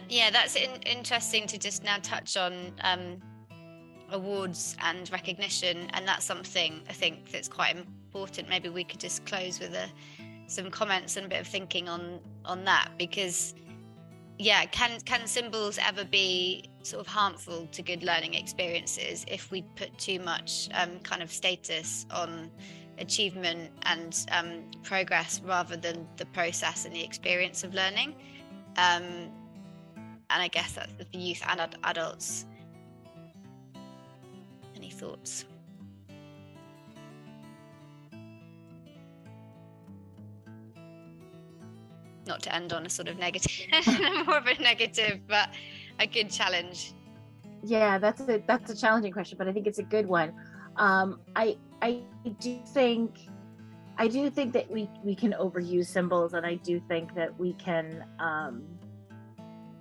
Yeah, that's interesting to just now touch on awards and recognition, and that's something I think that's quite important. Maybe we could just close with some comments and a bit of thinking on that, because yeah, can symbols ever be sort of harmful to good learning experiences if we put too much kind of status on achievement and progress rather than the process and the experience of learning? And I guess that's for youth and adults. Any thoughts? Not to end on a sort of negative, more of a negative, but a good challenge. Yeah, that's a challenging question, but I think it's a good one. I do think that we can overuse symbols, and I do think that we can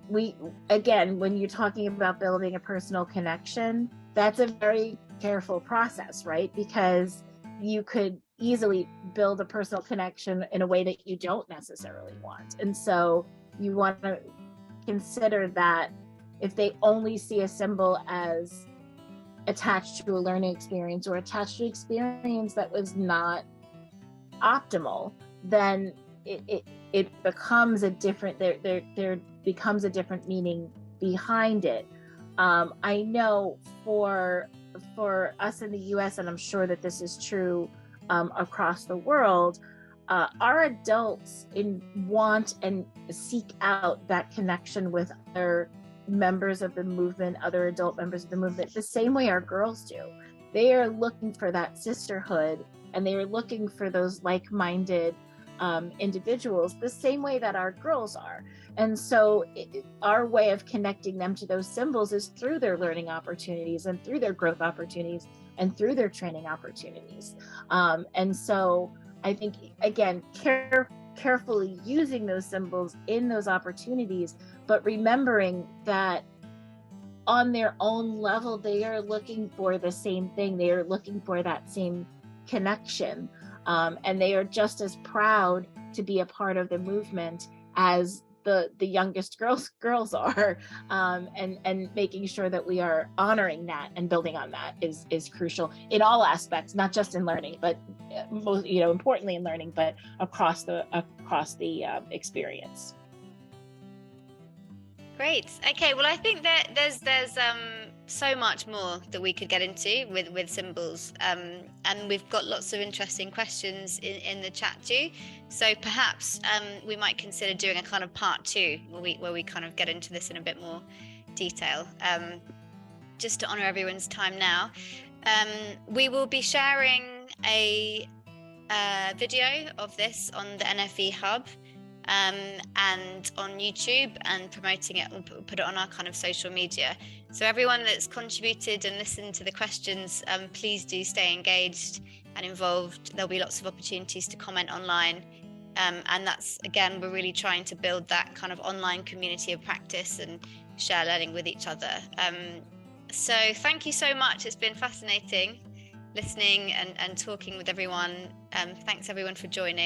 we again, when you're talking about building a personal connection, that's a very careful process, right? Because you could easily build a personal connection in a way that you don't necessarily want. And so you want to consider that if they only see a symbol as attached to a learning experience or attached to an experience that was not optimal, then it becomes a different, there becomes a different meaning behind it. I know for us in the US, and I'm sure that this is true across the world, our adults want and seek out that connection with other members of the movement, other adult members of the movement, the same way our girls do. They are looking for that sisterhood, and they are looking for those like-minded individuals the same way that our girls are. And so our way of connecting them to those symbols is through their learning opportunities and through their growth opportunities and through their training opportunities. And so I think, again, carefully using those symbols in those opportunities, but remembering that on their own level, they are looking for the same thing. They are looking for that same connection. And they are just as proud to be a part of the movement as the youngest girls are, and making sure that we are honoring that and building on that is crucial in all aspects, not just in learning, but most, importantly in learning, but across the experience. Great. Okay. Well, I think that there's so much more that we could get into with symbols, and we've got lots of interesting questions in the chat too. So perhaps we might consider doing a kind of part 2 where we kind of get into this in a bit more detail. Just to honor everyone's time now, we will be sharing a video of this on the NFE Hub. And on YouTube, and promoting it. We'll put it on our kind of social media. So everyone that's contributed and listened to the questions, please do stay engaged and involved. There'll be lots of opportunities to comment online. And that's, again, we're really trying to build that kind of online community of practice and share learning with each other. So thank you so much. It's been fascinating listening and talking with everyone. Thanks everyone for joining.